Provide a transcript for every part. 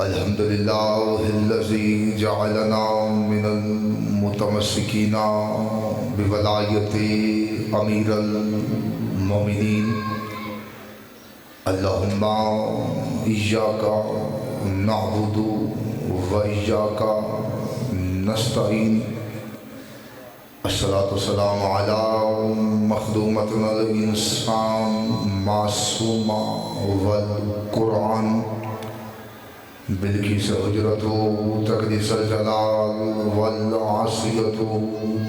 الحمد لله الذي جعلنا من المتمسكين بولاية أمير المؤمنين. اللهم إياك نعبد وإياك نستعين. الصلاة والسلام على مخدومتنا الإنسان معصومة والقرآن بلقیس حجرت تقدیس الجلال والعصیت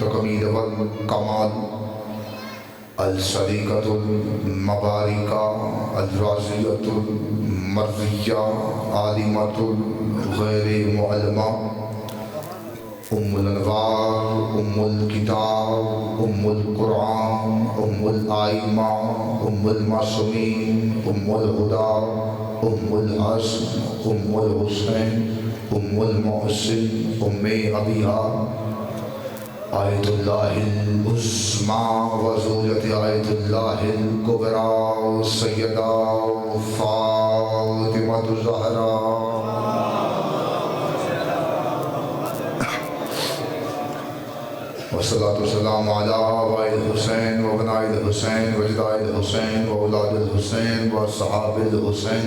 تکمیل والکمال الصدیقۃ المبارکہ الرازیۃ المرضیہ عالمۃ غیر معلمہ ام الانوار ام الکتاب ام القرآن ام الائمہ ام المعصومین ام الہدیٰ ام الحسن ام الحسین ام المحسن ام ابیہا آیت اللہ العظمیٰ وزوجت آیت اللہ الکبریٰ سیدہ فاطمہ الزہراء والصلاة والسلام على آباء الحسین وابناء الحسین وجداء الحسین واولاد الحسین واصحاب الحسین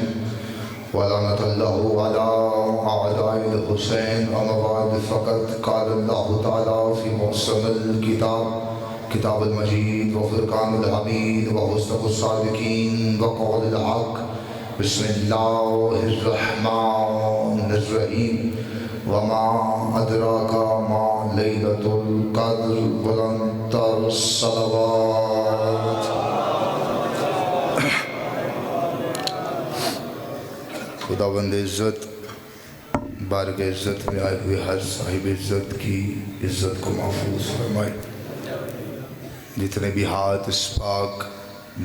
ولعنت اللہ على أعداء الحسین. أما بعد فقد قال اللہ تعالی فی محسن الکتاب کتاب المجید وفرقان الحمید وحسن الصادقین وقول الحق. بسم اللہ الرحمن الرحیم. وما ادراک ما لیلۃ القدر بلند الصلوات. خداوند عزت بارگاہ عزت میں آئے ہوئے ہر صاحب عزت کی عزت کو محفوظ فرمائے. جتنے بھی ہاتھ اس پاک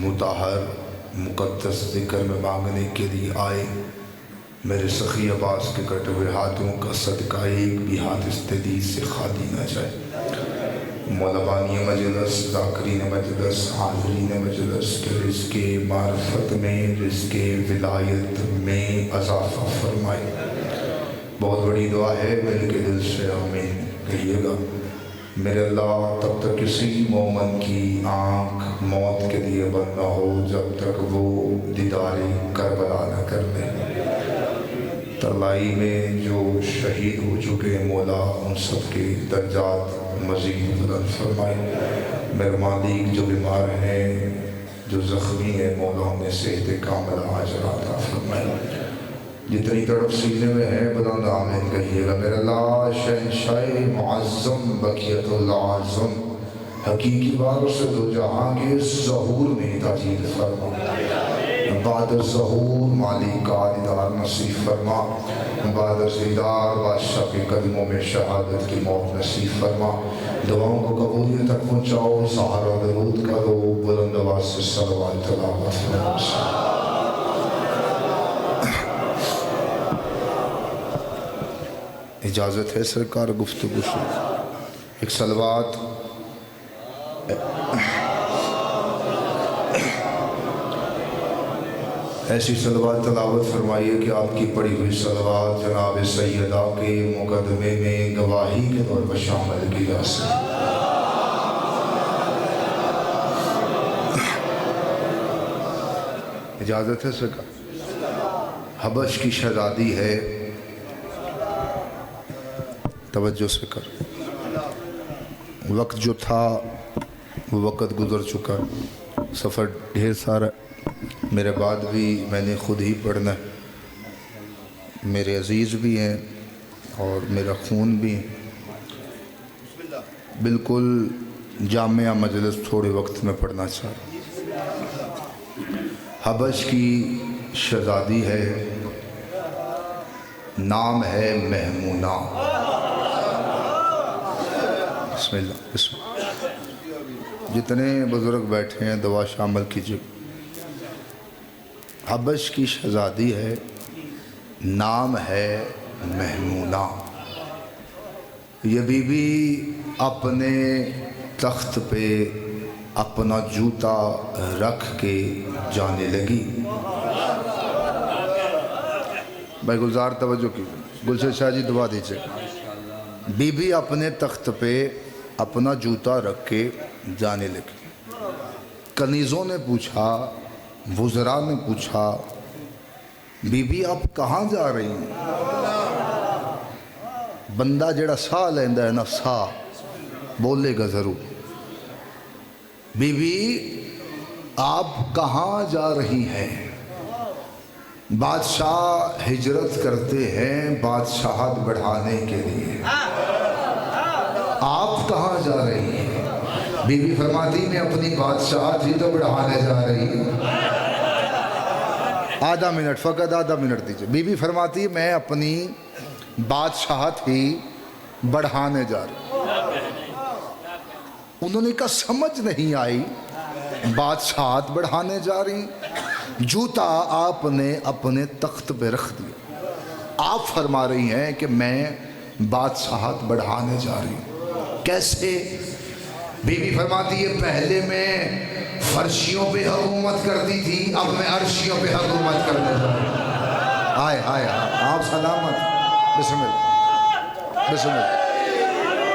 مطہر مقدس ذکر میں مانگنے کے لیے آئے، میرے سخی عباس کے کٹے ہوئے ہاتھوں کا صدقہ ایک بھی ہاتھ اس تدیس سے خالی نہ جائے. مولوانی مجلس، ذاکرین مجلس، حاضرین مجلس کے رزق معرفت میں، رزق ولایت میں اضافہ فرمائے. بہت بڑی دعا ہے، مل کے دل سے آمین کہیے گا. میرے اللہ تب تک کسی مومن کی آنکھ موت کے لیے بند نہ ہو جب تک وہ دیدار کربلا نہ کر لے. ترلائی میں جو شہید ہو چکے ہیں مولا ان سب کے درجات مزید بلند فرمائے. میرے مالک جو بیمار ہیں، جو زخمی ہیں، مولا انہیں صحت کاملہ عاجلہ عطا فرمائے. جتنی تڑپ سینے میں ہے بلند آمین کہیے گا. میرے اللہ شہنشاہ معظم بقیت اللہ اعظم حقیقی باروں سے دو جہاں کے ظہور میں تاجیل فرما. بعد ظہور مالک کا دیدار نصیب فرما. بعد دیدار بادشاہ کے قدموں میں شہادت کی موت نصیب فرما. دعاؤں کو قبولیت تک پہنچاؤ. سہارا درود کرو. بلند آواز سے صلوات تلاوت فرما. اجازت ہے سرکار گفتگو سے ایک صلوات ایسی صلوات تلاوت فرمائیے کہ آپ کی پڑھی ہوئی صلوات جناب سیدہ کے مقدمے میں گواہی کے طور پر شامل کی جا سکے. اجازت ہے سرکار. حبش کی شہزادی ہے، توجہ سے کر. وقت جو تھا وہ وقت گزر چکا. سفر ڈھیر سارا میرے بعد بھی میں نے خود ہی پڑھنا ہے. میرے عزیز بھی ہیں اور میرا خون بھی ہے. بالکل جامعہ مجلس تھوڑے وقت میں پڑھنا چاہ رہا. حبش کی شہزادی ہے، نام ہے مہمونہ. بسم اللہ بسم اللہ. جتنے بزرگ بیٹھے ہیں دعا شامل کیجیے. حبش کی شہزادی ہے، نام ہے مہمونہ. یہ بی بی اپنے تخت پہ اپنا جوتا رکھ کے جانے لگی. بھائی گلزار توجہ کی، گلشن شاہ جی دعا دیجیے۔ بی بی اپنے تخت پہ اپنا جوتا رکھ کے جانے لگی۔ کنیزوں نے پوچھا، وزراء نے پوچھا، بی بی آپ کہاں جا رہی ہیں؟ بندہ جڑا ساہ لیندہ ہے نا، ساہ بولے گا ضرور۔ بی بی آپ کہاں جا رہی ہیں؟ بادشاہ ہجرت کرتے ہیں بادشاہت بڑھانے کے لیے، آپ کہاں جا رہی ہیں؟ بی بی فرماتی میں اپنی بادشاہت ہی تو بڑھانے جا رہی ہوں۔ آدھا منٹ، فقط آدھا منٹ دیجئے۔ بی بی فرماتی میں اپنی بادشاہت ہی بڑھانے جا رہی ہوں۔ انہوں نے کہا سمجھ نہیں آئی، بادشاہت بڑھانے جا رہی ہیں؟ جوتا آپ نے اپنے تخت پہ رکھ دیا، آپ فرما رہی ہیں کہ میں بادشاہت بڑھانے جا رہی ہوں۔ کیسے؟ بی بی فرماتی ہے پہلے میں فرشیوں پہ حکومت کرتی تھی، اب میں عرشیوں پہ حکومت کرنے جا رہی ہوں۔ آئے آئے آئے، آپ سلامت، بسم اللہ بسم اللہ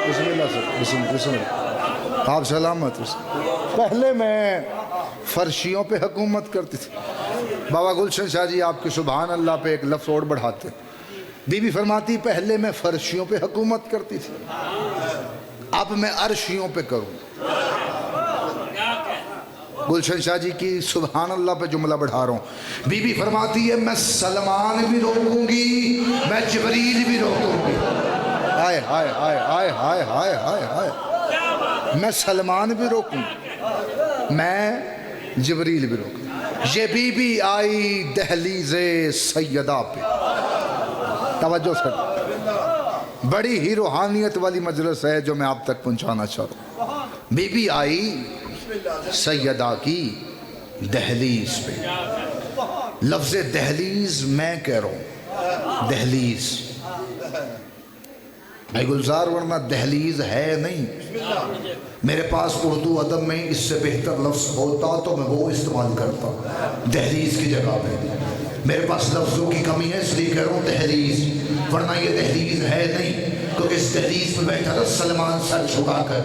بسم اللہ سر، بسم اللہ، آپ سلامت۔ پہلے میں فرشیوں پہ حکومت کرتی تھی۔ بابا گلشن شاہ جی آپ کے سبحان اللہ پہ ایک لفظ اور بڑھاتے۔ بی بی فرماتی پہلے میں فرشیوں پہ حکومت کرتی تھی، اب میں عرشیوں پہ کروں۔ گلشن شاہ جی کی سبحان اللہ پہ جملہ بڑھا رہا ہوں۔ بی بی فرماتی ہے میں سلمان بھی روکوں گی، میں جبریل بھی روکوں گی۔ آئے آئے آئے آئے آئے آئے آئے آئے، میں سلمان بھی روکوں گی، میں جبریل بھی روکوں گی۔ یہ بی بی آئی دہلیز سیدہ پہ، توجہ سر، بڑی ہی روحانیت والی مجلس ہے جو میں آپ تک پہنچانا چاہ رہا ہوں۔ بی بی آئی سیدہ کی دہلیز پہ۔ لفظ دہلیز میں کہہ رہا ہوں، دہلیز بھائی گلزار، ورنہ دہلیز ہے نہیں۔ میرے پاس اردو ادب میں اس سے بہتر لفظ ہوتا تو میں وہ استعمال کرتا، دہلیز کی جگہ پہ۔ میرے پاس لفظوں کی کمی ہے اس لیے کہہ رہا ہوں دہلیز، ورنہ یہ دہلیز ہے نہیں، کیونکہ اس دہلیز میں بیٹھا تھا سلمان سر چھکا کر۔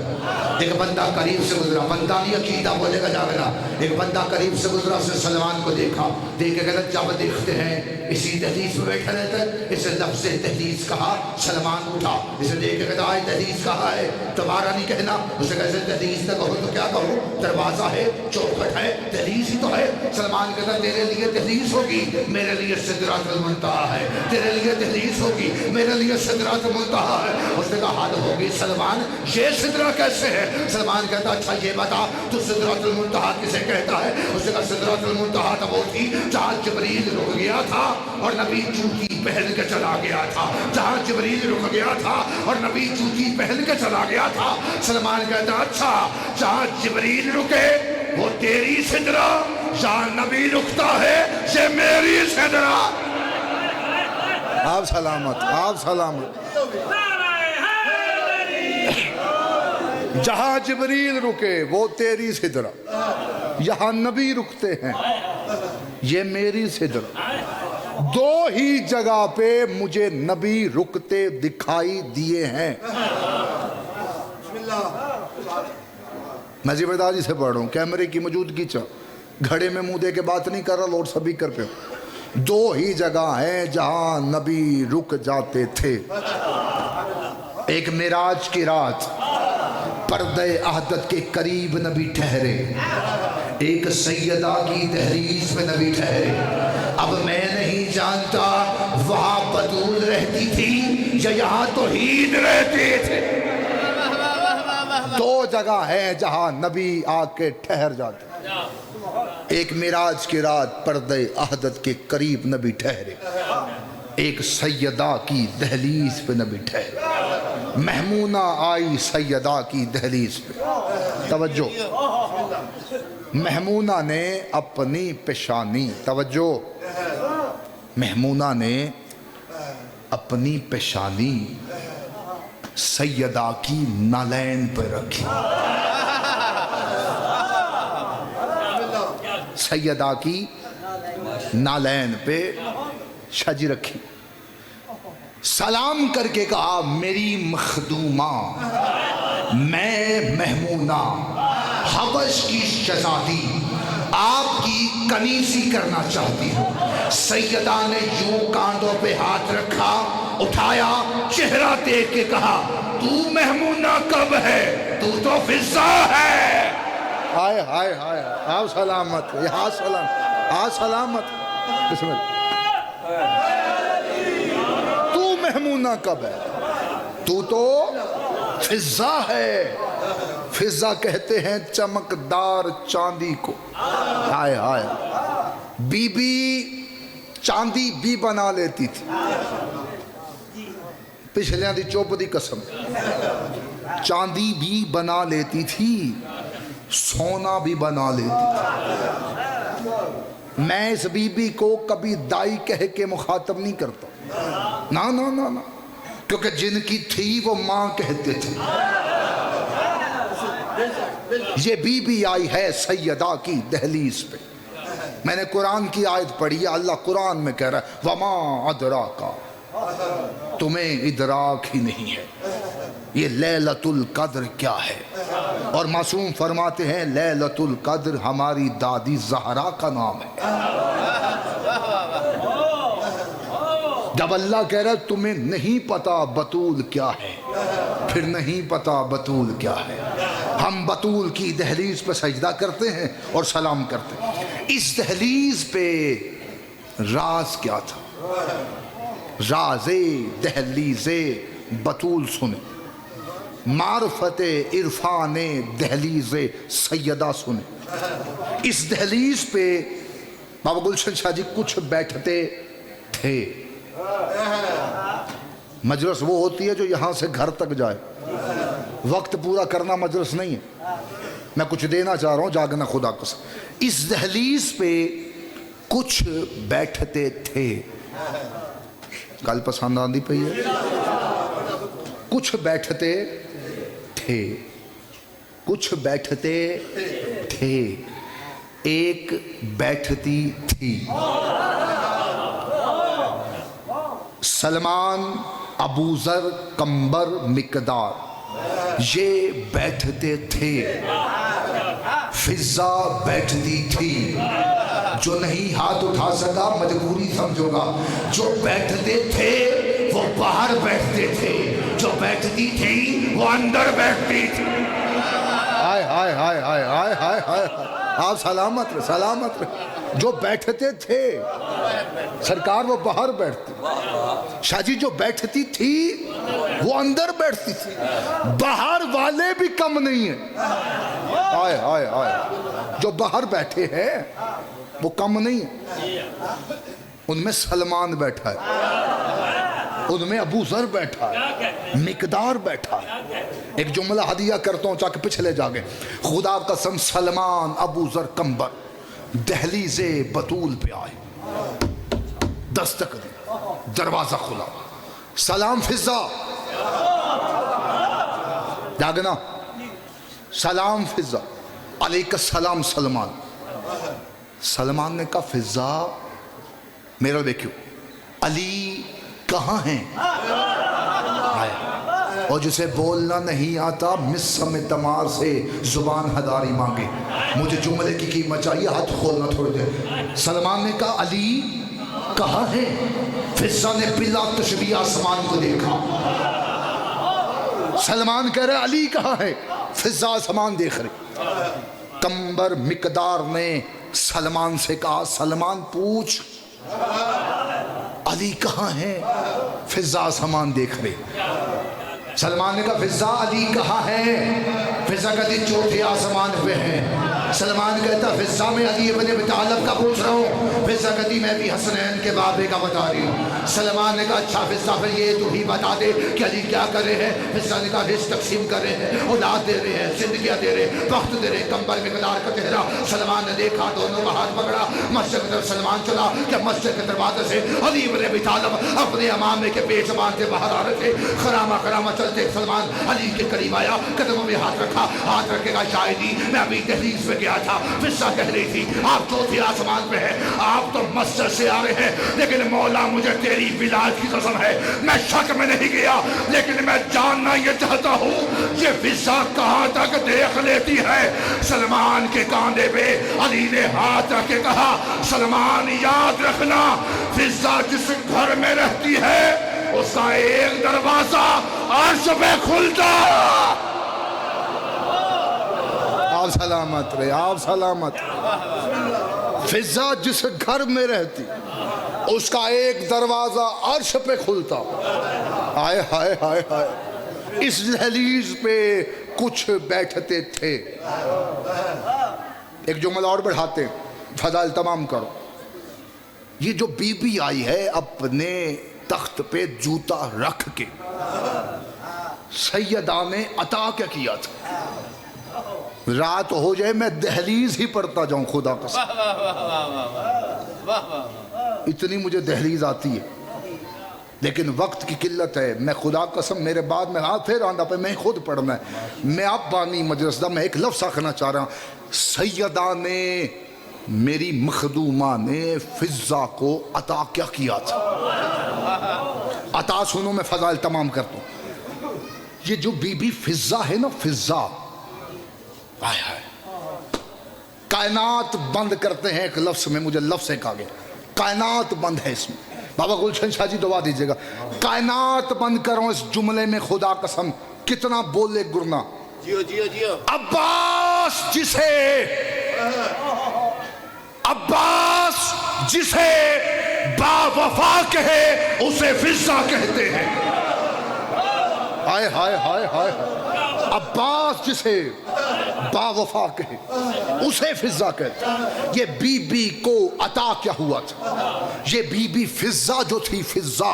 ایک بندہ قریب سے گزرا، بندہ نہیں عقیدہ بولے گا جاویدہ، ایک بندہ قریب سے گزرا، اس نے سلمان کو دیکھا، دیکھ کے کہتا جب دیکھتے ہیں اسی دہلیز میں بیٹھا رہتا ہے، اسے لفظ دہلیز کہا۔ سلمان اٹھا، اسے دیکھ کے کہتا آئے دہلیز کہا ہے، تمہارا نہیں کہنا۔ اسے کہتے دہلیز نہ کہو تو کیا کہو، دروازہ ہے، چوکھٹ ہے، دہلیز ہی تو ہے۔ سلمان کہتا تیرے لیے دہلیز ہوگی، میرے لیے سدرۃ المنتہا ہے، تیرے لیے دہلیز ہوگی، میرے لیے سدرۃ المنتہا ہے۔ اس نے کہا حد ہوگی سلمان، یہ سدرہ کیسے ہے؟ سلمان کہتا اچھا یہ بتا تو سدرۃ المنتہا کسے کہتا ہے؟ اس نے کہا سدرۃ المنتہا تو وہ تھی جہاں جبریل رک گیا تھا اور نبی جوتی پہن کے چلا گیا تھا، جہاں جبریل رک گیا تھا اور نبی جوتی پہن کے چلا گیا تھا۔ سلمان کہتا اچھا جہاں جبریل رکے وہ تیری سدرہ، جہاں نبی رکتا ہے یہ میری سدرہ۔ آپ سلامت، آپ سلامت۔ جہاں جبریل رکے وہ تیری سدرہ، یہاں نبی رکتے ہیں یہ میری سدرہ۔ دو ہی جگہ پہ مجھے نبی رکتے دکھائی دیے ہیں۔ میں زبردار جی سے پڑھ رہا ہوں، کیمرے کی موجودگی چاہ، گھڑے میں منہ دے کے بات نہیں کر رہا، لوڈ سپیکر پہ۔ دو ہی جگہ ہیں جہاں نبی رک جاتے تھے، ایک معراج کی رات پردہ احدت کے قریب نبی ٹھہرے، ایک سیدہ کی دہلیز میں نبی ٹھہرے۔ اب میں نہیں جانتا وہاں بطول رہتی تھی یا یہاں توحید رہتے تھے۔ دو جگہ ہیں جہاں نبی آ کے ٹھہر جاتے، ایک معراج کی رات پردہ احدت کے قریب نبی ٹھہرے، ایک سیدہ کی دہلیز پہ نبی ٹھہرے۔ مہمونہ آئی سیدہ کی دہلیز پہ، توجہ، مہمونہ نے اپنی پیشانی، توجہ، مہمونہ نے اپنی پیشانی سیدہ کی نالین پہ رکھی، سیدہ کی نالین پہ شاہ جی رکھی، سلام کر کے کہا میری مخدومہ میں محمونہ حبش کی شہزادی آپ کی کنیزی کرنا چاہتی ہوں۔ سیدہ نے یوں کاندھوں پہ ہاتھ رکھا، اٹھایا، چہرہ دیکھ کے کہا تو محمونہ کب ہے؟ تو تو فضا ہے۔ ہائے ہائے ہائے، آپ سلامت، یہاں سلامت، آپ سلامت، بسم اللہ۔ تو محمونہ کب ہے؟ تو تو فضا ہے۔ فضا کہتے ہیں چمکدار چاندی کو۔ ہائے ہائے، بی بی چاندی بھی بنا لیتی تھی، پچھلیاں دی چوپ دی قسم، چاندی بھی بنا لیتی تھی، سونا بھی بنا لیتی تھی۔ میں اس بی بی کو کبھی دائی کہہ کے مخاطب نہیں کرتا، نا نا نا نا، کیونکہ جن کی تھی وہ ماں کہتے تھے۔ یہ بی بی آئی ہے سیدہ کی دہلیز پہ۔ میں نے قرآن کی آیت پڑھی ہے، اللہ قرآن میں کہہ رہا ہے وَمَا أَدْرَاكَ، تمہیں ادراک ہی نہیں ہے یہ لیلۃ القدر کیا ہے۔ اور معصوم فرماتے ہیں لیلۃ القدر ہماری دادی زہرا کا نام ہے۔ جب اللہ کہہ رہا ہے تمہیں نہیں پتا بطول کیا ہے، پھر نہیں پتا بطول کیا ہے۔ ہم بطول کی دہلیز پہ سجدہ کرتے ہیں اور سلام کرتے ہیں۔ اس دہلیز پہ راز کیا تھا؟ راز دہلیز بطول سنیں، معرفت عرفان دہلیز سیدہ سنیں۔ اس دہلیز پہ بابا گلشن شاہ جی کچھ بیٹھتے تھے۔ مجلس وہ ہوتی ہے جو یہاں سے گھر تک جائے، وقت پورا کرنا مجلس نہیں ہے، میں کچھ دینا چاہ رہا ہوں، جاگنا خدا کو۔ اس دہلیز پہ کچھ بیٹھتے تھے، گل پسند آندی پئی ہے، کچھ بیٹھتے تھے، کچھ بیٹھتے تھے، ایک بیٹھتی تھی۔ سلمان، ابو ذر، قمبر، مقدار یہ بیٹھتے تھے۔ فضا بیٹھتی تھی، جو نہیں ہاتھ اٹھا سکا مجبوری سمجھو گا، جو بیٹھتے تھے وہ باہر بیٹھتے تھے، جو بیٹھتی تھی وہ اندر بیٹھتی تھی۔ ہائے ہائے ہائے ہائے ہائے ہائے ہائے، آپ سلامت رہے، سلامت رہے۔ جو بیٹھتے تھے سرکار وہ باہر بیٹھتے، شاہ جی جو بیٹھتی تھی وہ اندر بیٹھتی تھی، باہر والے بھی کم نہیں ہیں۔ آئے آئے آئے، جو باہر بیٹھے ہیں وہ کم نہیں ہیں۔ ان میں سلمان بیٹھا ہے، ان میں ابو ذر بیٹھا ہے، مقدار بیٹھا ہے۔ ایک جملہ ہدیہ کرتا ہوں تاکہ پچھلے جاگیں۔ خدا کا قسم، سلمان، ابو ذر، قمبر دہلیز بطول پہ آئے، دستک دی، دروازہ کھلا، سلام فضا، جاگنا، سلام فضا، علیکہ السلام سلمان۔ سلمان نے کہا فضا میرا دیکھو علی کہاں ہیں؟ اور جسے بولنا نہیں آتا مصر میں تمار سے زبان ہداری مانگے، مجھے جملے کی قیمت چاہیے، ہاتھ کھولنا تھوڑی دیر۔ سلمان نے کہا علی کہاں ہے؟ فضا نے بلا تشبیہ آسمان کو دیکھا۔ سلمان کہہ رہے علی کہاں ہے؟ فضا آسمان دیکھ رہے۔ قمبر مقدار نے سلمان سے کہا سلمان پوچھ علی کہاں ہے؟ فضا آسمان دیکھ رہے۔ سلمان نے کہا فضا علی کہاں ہے؟ فضا کہتی چوتھے آسمان پہ ہے۔ سلمان کہتا فضا میں علی ابن ابی طالب کا پوچھ رہا ہوں۔ فضا کہتی میں بھی حسنین کے بابے کا بتا رہی ہوں۔ سلمان نے کہا اچھا فضا پھر یہ تو ہی بتا دے کہ علی کیا کر رہے ہیں؟ فضا نے کہا رزق تقسیم کر رہے ہیں، اولاد دے رہے ہیں، زندگیاں دے رہے ہیں، وقت دے رہے ہیں۔ قمبر مقدار کا چہرہ سلمان نے دیکھا، دونوں کا ہاتھ پکڑا، مسجد کی طرف سلمان چلا کہ مسجد کے دروازے سے علی ابن ابی طالب اپنے امامے کے پیش زبان سے باہر آ رہے تھے۔ خرامہ خرامہ چلتے سلمان علی کے قریب آیا، قدموں میں ہاتھ رکھا، ہاتھ رکھے گا شاہدی میں ابھی دہلیز پہ گیا تھا، فضا کہہ رہی تھی آپ چوتھے آسمان پہ ہے، آپ تو مسجد سے آ رہے ہیں، لیکن مولا مجھے تیری ولایت کی قسم ہے میں شک میں نہیں گیا، لیکن میں جاننا یہ چاہتا ہوں یہ فضا کہاں تک دیکھ لیتی ہے۔ سلمان کے کاندھے پہ علی نے ہاتھ رکھ کے کہا سلمان یاد رکھنا فضا جس گھر میں رہتی ہے اس کا ایک دروازہ عرش پہ کھلتا۔ آپ سلامت رہے، آپ سلامت۔ فضا جس گھر میں رہتی اس کا ایک دروازہ عرش پہ کھلتا۔ ہائے ہائے ہائے ہائے، اس دہلیز پہ کچھ بیٹھتے تھے۔ ایک جملہ اور بڑھاتے ہیں، فضائل تمام کرو۔ یہ جو بی بی آئی ہے اپنے تخت پہ جوتا رکھ کے، سیدہ نے عطا کیا کیا تھا؟ رات ہو جائے میں دہلیز ہی پڑھتا جاؤں، خدا قسم اتنی مجھے دہلیز آتی ہے، لیکن وقت کی قلت ہے۔ میں خدا قسم میرے بعد میں پھر آندہ پہ میں خود پڑھنا ہے۔ میں اب بانی مجلس دا میں ایک لفظ آخنا چاہ رہا ہوں، سیدہ نے میری مخدومہ نے فضا کو عطا کیا کیا تھا؟ عطا سنو، میں فضائل تمام کرتا ہوں۔ یہ جو بی بی فضا ہے نا، فضا آئے آئے کائنات بند کرتے ہیں ایک لفظ میں، مجھے لفظ ایک آگے، کائنات بند ہے اس میں۔ بابا گلشن شاہ جی دعا دیجئے گا، کائنات بند کرو اس جملے میں، خدا قسم کتنا بولے گرنا۔ جیو جیو جیو۔ عباس جسے با وفا کہے اسے فضا کہتے ہیں۔ ہائے ہائے ہائے ہائے، عباس جسے با وفا کہے اسے فضا کہتے ہیں۔ یہ بی بی کو عطا کیا ہوا تھا؟ یہ بی بی فضا جو تھی، فضا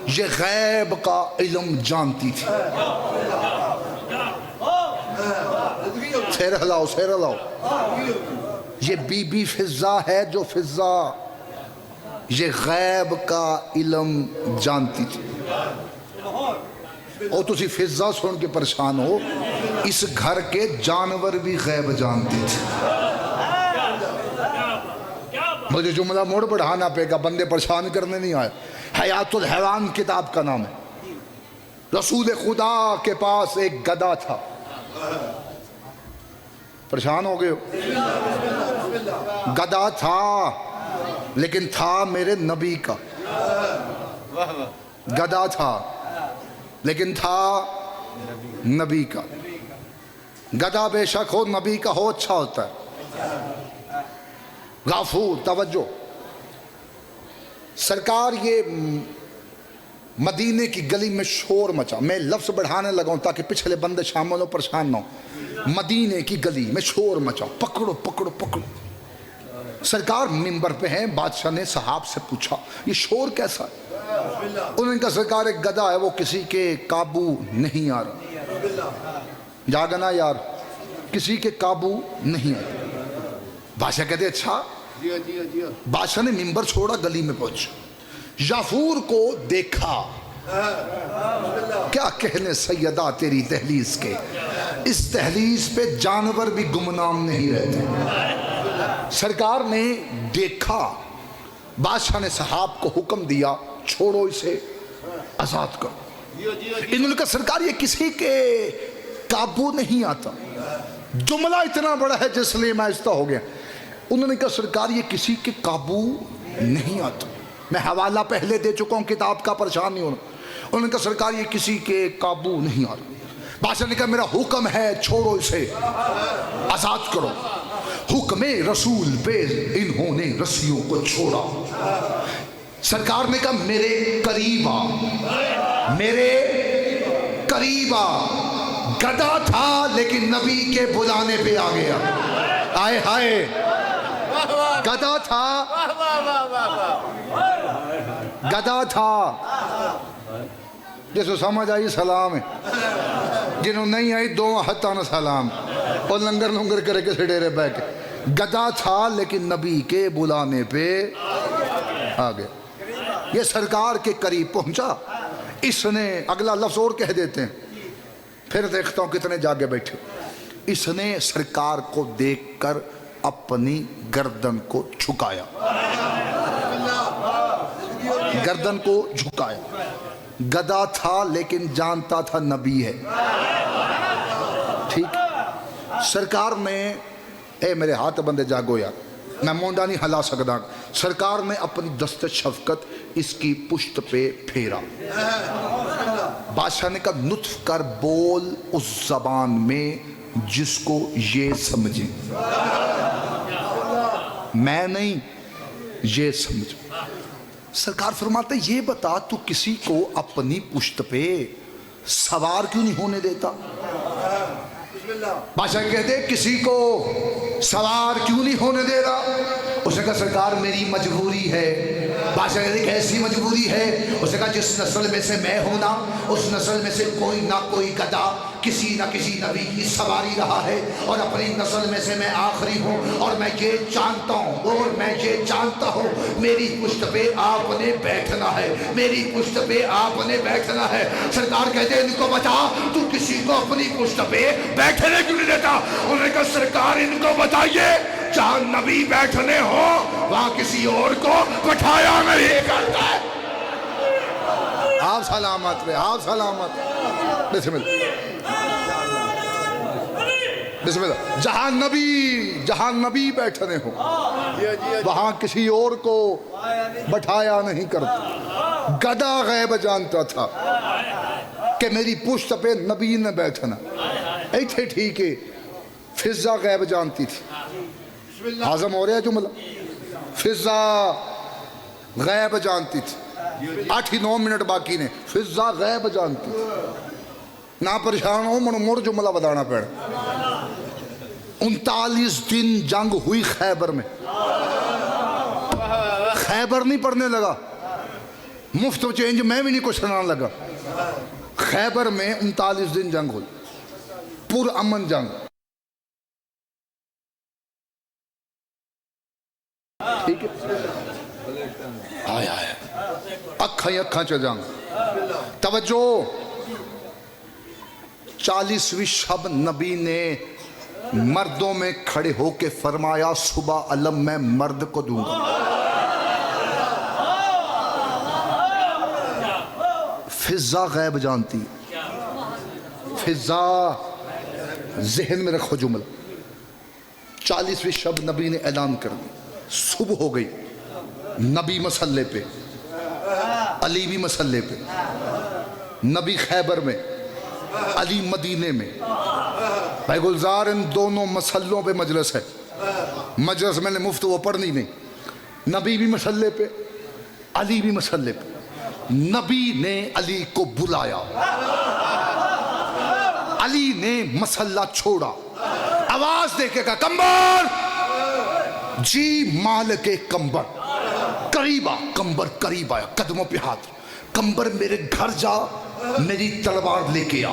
یہ غیب کا علم جانتی تھی۔ سیر ہلاؤ، سیر ہلاؤ۔ یہ بی بی فضا ہے جو فضا یہ غیب کا علم جانتی تھی۔ اور تسی فضا سن کے پریشان ہو، اس گھر کے جانور بھی غیب جانتی تھی۔ مجھے جملہ موڑ بڑھانا پے گا، بندے پریشان کرنے نہیں آئے۔ حیات الحیوان کتاب کا نام ہے۔ رسول خدا کے پاس ایک گدھا تھا۔ پریشان ہو گئے ہو؟ گدھا تھا لیکن تھا میرے نبی کا۔ گدھا تھا لیکن تھا نبی کا۔ گدھا بے شک ہو، نبی کا ہو، اچھا ہوتا ہے۔ غافور، توجہ، سرکار یہ مدینے کی گلی میں شور مچا۔ میں لفظ بڑھانے لگا ہوں تاکہ پچھلے بندے شامل ہو، پریشان نہ ہو۔ مدینے کی گلی میں شور مچا، پکڑو پکڑو پکڑو۔ سرکار منبر پہ ہیں، بادشاہ نے صحاب سے پوچھا یہ شور کیسا ہے؟ انہوں نے کہا سرکار ایک گدھا ہے، وہ کسی کے قابو نہیں آ رہا۔ جاگنا یار، کسی کے قابو نہیں آ رہا۔ بادشاہ کہتے اچھا۔ جیو جیو جیو۔ بادشاہ نے منبر چھوڑا، گلی میں پہنچا، یافور کو دیکھا۔ کیا کہنے سیدہ تیری دہلیز کے، اس دہلیز پہ جانور بھی گمنام نہیں رہتے۔ سرکار نے دیکھا، بادشاہ نے صحاب کو حکم دیا چھوڑو اسے، آزاد کرو۔ انہوں نے کہا سرکار یہ کسی کے قابو نہیں آتا۔ جملہ اتنا بڑا ہے جس لیے میں آہستہ ہو گیا۔ انہوں نے کہا سرکار یہ کسی کے قابو نہیں آتا۔ میں حوالہ پہلے دے چکا ہوں کتاب کا، پریشان نہیں ہونا۔ انہوں نے کہا سرکار یہ کسی کے قابو نہیں آتا۔ بادشاہ نے کہا میرا حکم ہے چھوڑو اسے، آزاد کرو۔ حکم رسول پہ انہوں نے رسیوں کو چھوڑا۔ سرکار نے کہا میرے قریب آ، میرے قریب آ۔ گدھا تھا لیکن نبی کے بلانے پہ آ گیا۔ آئے ہائے، گدھا تھا، گدھا تھا، جسو سمجھ آئی سلام ہے، جنہوں نہیں آئی دو ہتھاں سلام، اور لنگر لنگر کرے کسی ڈیرے بیٹھ کے۔ گدھا تھا لیکن نبی کے بلانے پہ آ گیا۔ یہ سرکار کے قریب پہنچا۔ اس نے اگلا لفظ اور کہہ دیتے ہیں، پھر دیکھتا ہوں کتنے جاگے بیٹھے۔ اس نے سرکار کو دیکھ کر اپنی گردن کو جھکایا۔ گردن کو جھکایا. گدا تھا لیکن جانتا تھا نبی ہے. ٹھیک. سرکار نے اے میرے ہاتھ بندے جاگو یار, میں مونڈا نہیں ہلا سکتا. سرکار نے اپنی دست شفقت اس کی پشت پہ پھیرا. بادشاہ نے کہا نطف کر بول اس زبان میں جس کو یہ سمجھے. میں نہیں, یہ سمجھ. سرکار فرماتے یہ بتا تو کسی کو اپنی پشت پہ سوار کیوں نہیں ہونے دیتا؟ بادشاہ کہتے کسی کو سوار کیوں نہیں ہونے دے رہا؟ اس نے کہا سرکار میری مجبوری ہے. بادشاہ کہتے کیسی مجبوری ہے؟ اس نے کہا جس نسل میں سے میں ہوں نا, اس نسل میں سے کوئی نہ کوئی گدھا کسی نہ کسی نبی کی سواری رہا ہے, اور اپنی نسل میں سے میں آخری ہوں, اور میں یہ جانتا ہوں میری پشت پہ آپ نے بیٹھنا ہے, میری پشت پہ آپ نے بیٹھنا ہے. سرکار کہتے ہیں ان کو بتا تو کسی کو اپنی پشت پہ بیٹھنے کیوں نہیں دیتا؟ انہوں نے کہا سرکار ان کو بتائیے جہاں نبی بیٹھنے ہو وہاں کسی اور کو بٹھایا نہیں کرتا ہے. آپ سلامت رہے, آپ سلامت. بسم اللہ بسم اللہ. جہاں نبی بیٹھنے ہو وہاں کسی اور کو بٹھایا نہیں کرتا. گدھا غیب جانتا تھا کہ میری پشت پہ نبی نے بیٹھنا. ایتھے ٹھیک ہے, فضا غیب جانتی تھی. ہاضم ہو رہا ہے جملہ؟ فضا غیب جانتی تھی. 8-9 منٹ باقی نے. فضا غیب جانتی تھی. نہ پریشان ہو مڑ جملہ بدانا پڑ. 39 دن جنگ ہوئی خیبر میں. خیبر نہیں پڑھنے لگا, مفت و چینج میں بھی نہیں کچھ سنانے لگا. خیبر میں 39 دن جنگ ہوئی, پر امن جنگ. ٹھیک ہے, آیا اکھاں چ جنگ. توجہ, 40ویں شب نبی نے مردوں میں کھڑے ہو کے فرمایا صبح علم میں مرد کو دوں گا. فضا غیب جانتی. فضا ذہن میں رکھو جملہ. 40ویں شب نبی نے اعلان کر دی. صبح ہو گئی, نبی مسلے پہ, علی بھی مسلے پہ. نبی خیبر میں, علی مدینے میں. بھائی گلزار ان دونوں مسلوں پہ مجلس ہے. مجلس میں نے مفت وہ پڑھنی نہیں. نبی بھی مسلے پہ, علی بھی مسلے پہ. نبی نے علی کو بلایا, علی نے مسلح چھوڑا, آواز دے کے کہا کمبر. جی مالک کمبر. قریبا کمبر قریب آیا, قدموں پہ ہاتھ. کمبر میرے گھر جا, میری تلوار لے کے آ.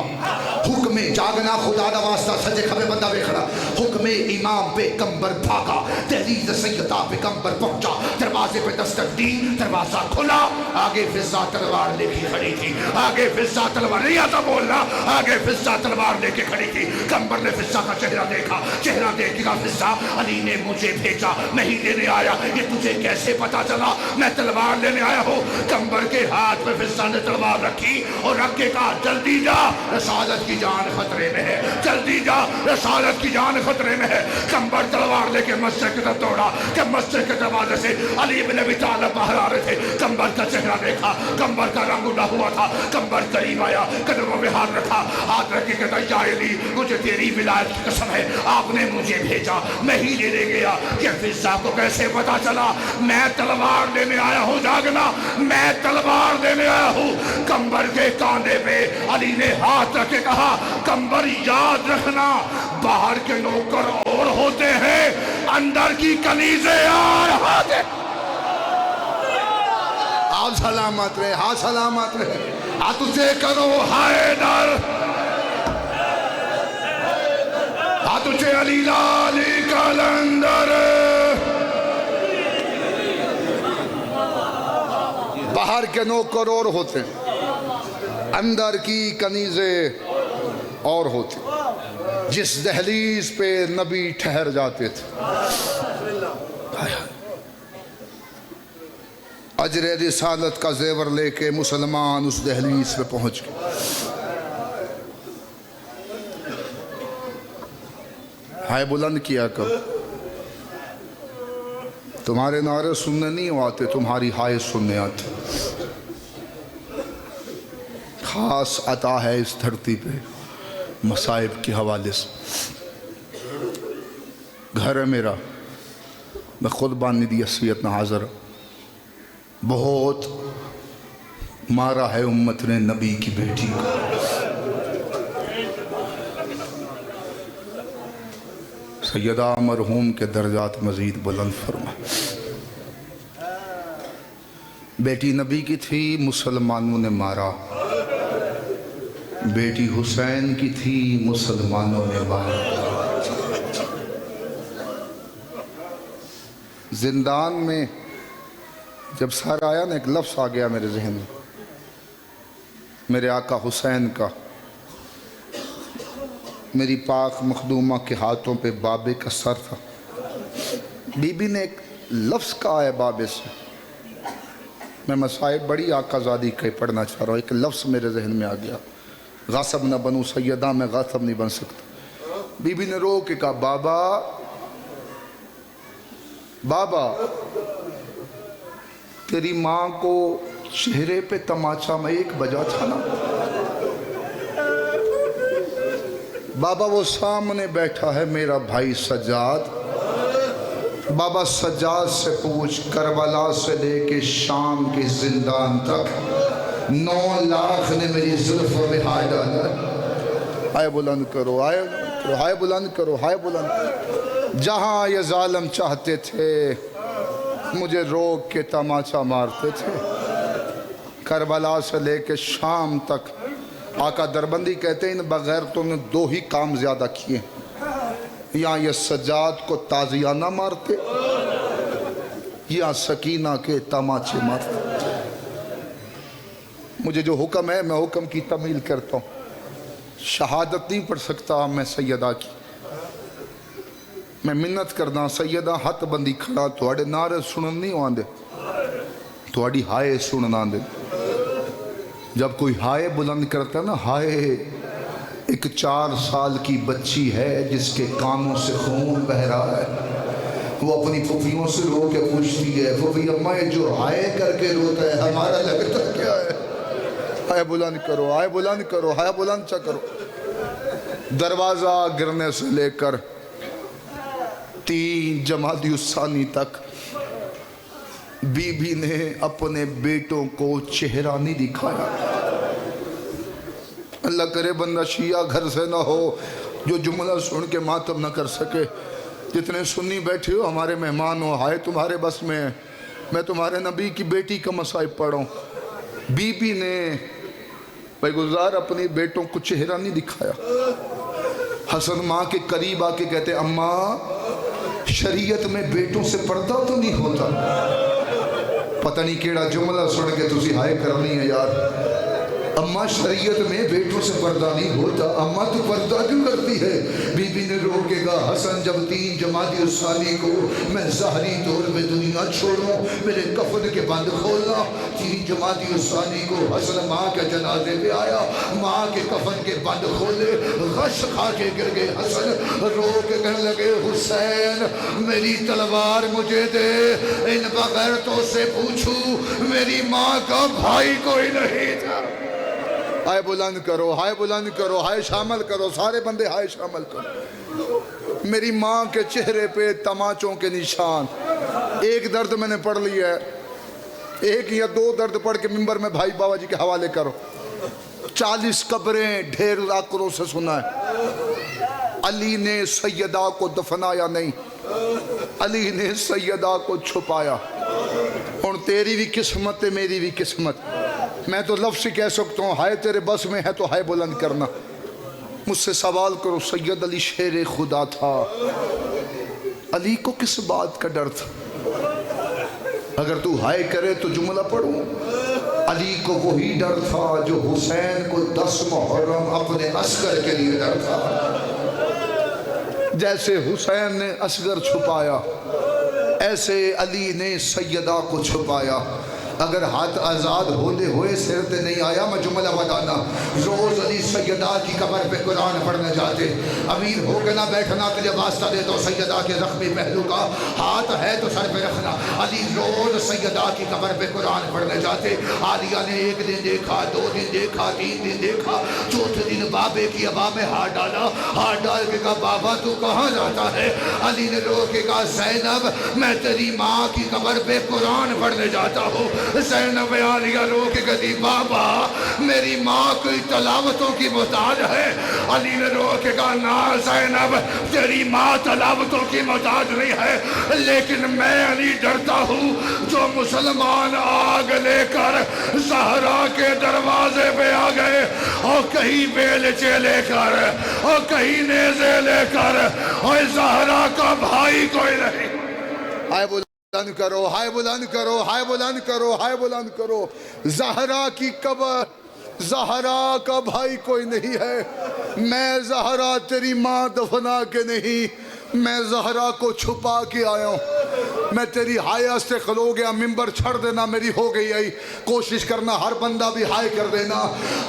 حکم جاگنا خدا دا واسطہ, سجے کھبے بندہ بے کھڑا. حکم امام پہ کمبر بھاگا, دہلیز سیدہ پہ کمبر پہنچا. دروازے پہ دستک دی, دروازہ کھلا. آگے فضا تلوار لے کے کھڑی تھی. آگے فضا تلوار نہیں آتا بولنا, آگے فضا تلوار لے کے کھڑی تھی. کمبر نے فضا کا چہرہ دیکھا. چہرہ دیکھ کہا فضا علی نے مجھے بھیجا, میں ہی لینے آیا. یہ تجھے کیسے پتا چلا میں تلوار لینے آیا ہوں؟ کمبر کے ہاتھ میں فضا نے تلوار رکھی اور رکھ کے کہا جلدی جا, رسالت کی جان خطرے میں ہے. جلدی جا, رسالت کی جان خطرے میں ہے. کمبر تلوار لے کے مسجد کی طرف دوڑا کہ مسجد کے دروازے سے علی بن ابی طالب باہر آ رہے تھے. کمبر کا چہرہ دیکھا, کمبر کا رنگ اڑا ہوا تھا. کمبر قریب آیا, قدموں میں ہاتھ رکھا, ہاتھ رکھ کے کہتا یا علی مجھے تیری ولایت کی قسم ہے آپ نے مجھے بھیجا, میں ہی لینے گیا. کہ فضا کو کیسے پتا چلا میں تلوار لینے آیا ہوں؟ جاگنا, میں تلوار لینے آیا ہوں. کمبر کے کاندھے پہ علی نے ہاتھ رکھ کے کہا کمبر یاد رکھنا باہر کے نوکر اور ہوتے ہیں, اندر کی کنیزیں اور ہوتے. آپ سلامت رہے, ہاں سلامت رہے. ہاتھ اسے کرو حیدر, ہاتھ اسے علی لالی کلندر. باہر کے نوکر اور ہوتے ہیں, اندر کی کنیزیں اور ہوتی. جس دہلیز پہ نبی ٹھہر جاتے تھے, اجر رسالت کا زیور لے کے مسلمان اس دہلیز پہ پہنچ گئے. ہائے بلند کیا کر. تمہارے نعرے سننے نہیں آتے، تمہاری ہائے سننے آتے. خاص عطا ہے اس دھرتی پہ مصائب کے حوالے سے. گھر ہے میرا، میں خود باندھ دی حیثیت نہ حاضر. بہت مارا ہے امت نے نبی کی بیٹی کو. سیدہ مرحوم کے درجات مزید بلند فرما. بیٹی نبی کی تھی، مسلمانوں نے مارا. بیٹی حسین کی تھی، مسلمانوں نے مارا. زندان میں جب سر آیا نا، ایک لفظ آ گیا میرے ذہن میں، میرے آقا حسین کا. میری پاک مخدومہ کے ہاتھوں پہ بابے کا سر تھا. بی بی نے ایک لفظ کہا ہے بابے سے. میں مصائب بڑی آقا زادی کے پڑھنا چاہ رہا ہوں. ایک لفظ میرے ذہن میں آ گیا، غاصب نہ بنوں سیدہ، میں غاصب نہیں بن سکتا. بی بی نے رو کے کہا، بابا بابا، تیری ماں کو چہرے پہ تماچا میں 1 بجا تھا نا. بابا وہ سامنے بیٹھا ہے میرا بھائی سجاد. بابا سجاد سے پوچھ، کربلا سے لے کے شام کے زندان تک 9 لاکھ نے میری زلفوں میں ہاتھ ڈالا. ہائے بلند کرو، ہائے بلند کرو، ہائے بلند کرو. جہاں یہ ظالم چاہتے تھے مجھے روک کے تماچا مارتے تھے. کربلا سے لے کے شام تک آقا دربندی کہتے ہیں، ان بغیر تم نے 2 ہی کام زیادہ کیے. یہاں یہ سجاد کو تازیانہ مارتے، یا سکینہ کے تماچے مارتے. مجھے جو حکم ہے میں حکم کی تعمیل کرتا ہوں. شہادت نہیں پڑھ سکتا میں سیدہ کی. میں منت کرنا سیدہ ہاتھ بندی کھڑا، تھوڑے نعرے سنن نہیں آندے، تھوڑی ہائے سنن آندے. جب کوئی ہائے بلند کرتا ہے نا، ہائے. ایک 4 سال کی بچی ہے جس کے کانوں سے خون بہ رہا ہے. وہ اپنی پھپھیوں سے رو کے پوچھتی ہے، پھپھی اماں یہ جو ہائے کر کے روتا ہے ہمارا لگتا کیا ہے؟ ہائے بلند کرو، ہائے بلند کرو، ہائے بلند چا کرو. دروازہ گرنے سے لے کر 3 جمادی الثانی تک بی بی نے اپنے بیٹوں کو چہرہ نہیں دکھایا. اللہ کرے بندہ شیعہ گھر سے نہ ہو جو جملہ سن کے ماتم نہ کر سکے. جتنے سنی بیٹھے ہو ہمارے مہمان ہو، ہائے تمہارے بس میں ہے. میں تمہارے نبی کی بیٹی کا مصائب پڑھوں. بی بی نے بھائی گزار اپنے بیٹوں کو چہرہ نہیں دکھایا. حسن ماں کے قریب آ کے کہتے، اماں شریعت میں بیٹوں سے پردہ تو نہیں ہوتا. پتہ نہیں کیڑا جملہ سن کے تسی ہائے کرنی ہے یار. اماں شریعت میں بیٹوں سے پردہ نہیں ہوتا، اماں تو پردہ کیوں کرتی ہے؟ بی بی نے رو کے کہا، حسن جب 3 جمادی الثانی کو میں ظاہری طور پہ دنیا چھوڑوں، میرے کفن کے بند کھولنا. 3 جمادی الثانی کو حسن ماں کے جنازے پہ آیا، ماں کے کفن کے بند کھولے، غش کھا کے گر گئے. حسن رو کے کہنے لگے، حسین میری تلوار مجھے دے، ان بغیرتوں سے پوچھوں میری ماں کا بھائی کوئی نہیں تھا. ہائے بلند کرو، ہائے بلند کرو، ہائے شامل کرو، سارے بندے ہائے شامل کرو. میری ماں کے چہرے پہ تماچوں کے نشان. 1 درد میں نے پڑھ لیا ہے، 1 یا 2 درد پڑھ کے ممبر میں بھائی بابا جی کے حوالے کرو. 40 قبریں ڈھیر ذاکروں سے سنا ہے. علی نے سیدہ کو دفنایا نہیں، علی نے سیدہ کو چھپایا. اور تیری بھی قسمت ہے، میری بھی قسمت. میں تو لفظ کہہ سکتا ہوں، ہائے تیرے بس میں ہے تو ہائے بلند کرنا. مجھ سے سوال کرو، سید علی شیر خدا تھا، علی کو کس بات کا ڈر تھا؟ اگر تو ہائے کرے تو جملہ پڑھوں. علی کو وہی ڈر تھا جو حسین کو 10 محرم اپنے اصغر کے لیے ڈر تھا. جیسے حسین نے اصغر چھپایا، ایسے علی نے سیدہ کو چھپایا. اگر ہاتھ آزاد ہوتے ہوئے سر تے نہیں آیا میں جملہ بتانا روز علی سیدہ کی قبر پہ قرآن پڑھنے جاتے امیر ہو کے نہ بیٹھنا تجھے واسطہ دے تو سیدہ کے زخمی پہلو کا ہاتھ ہے تو سر پہ رکھنا علی روز سیدہ کی قبر پہ قرآن پڑھنے جاتے عالیہ نے ایک دن دیکھا 2 دن دیکھا 3 دن دیکھا چوتھے دن بابے کی ابا میں ہاتھ ڈالا ہاتھ ڈال کے کہا بابا تو کہاں جاتا ہے علی نے رو کے کہا زینب میں تیری ماں کی قبر پہ قرآن پڑھنے جاتا ہوں زینب عالیہ رو کے کہتی بابا میری ماں کوئی تلاوتوں کی محتاج ہے علی نے رو کے کہا نا زینب تیری ماں تلاوتوں کی محتاج نہیں ہے لیکن میں علی ڈرتا ہوں جو مسلمان آگ لے کر زہرا کے دروازے پہ آ گئے اور کہیں بیلچے لے کر اور کہیں نیزے لے کر اور زہرا کا بھائی کوئی نہیں ہائے بلند کرو ہائے بلند کرو ہائے بلند کرو ہائے بلند کرو زہرا کی قبر زہرا کا بھائی کوئی نہیں ہے میں زہرا تیری ماں دفنا کے نہیں میں زہرا کو چھپا کے آیا ہوں میں تیری حیا سے کھلو گیا ممبر چھڑ دینا میری ہو گئی آئی کوشش کرنا ہر بندہ بھی ہائے کر دینا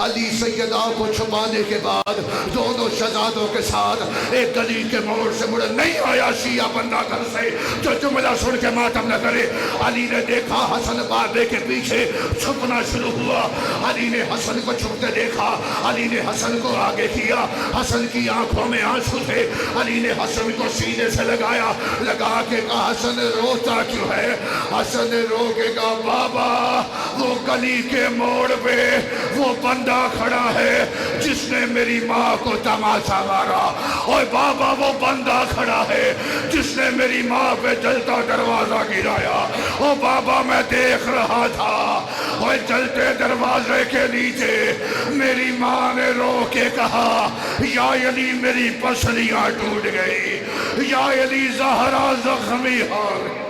علی سیدہ کو چھپانے کے بعد دونوں شہزادوں کے ساتھ ایک گلی کے موڑ سے مڑے نہیں آیا شیعہ بندہ گھر سے جو جملہ سن کے ماتم نہ کرے علی نے دیکھا حسن بابے کے پیچھے چھپنا شروع ہوا علی نے حسن کو چھپتے دیکھا علی نے حسن کو آگے کیا حسن کی آنکھوں میں آنسو تھے علی نے حسن کو سینے سے لگا کے کہا حسن روتا کیوں ہے حسن نے رو کے کہا بابا وہ گلی کے موڑ پہ وہ بندہ کھڑا ہے جس نے میری ماں کو تماشا مارا اور بابا وہ بندہ کھڑا ہے جس نے میری ماں پہ جلتا دروازہ گرایا اور بابا میں دیکھ رہا تھا اور جلتے دروازے کے نیچے میری ماں نے رو کے کہا یا علی میری پسلیاں ٹوٹ گئی یا علی زہرا زخمی ہو گئی.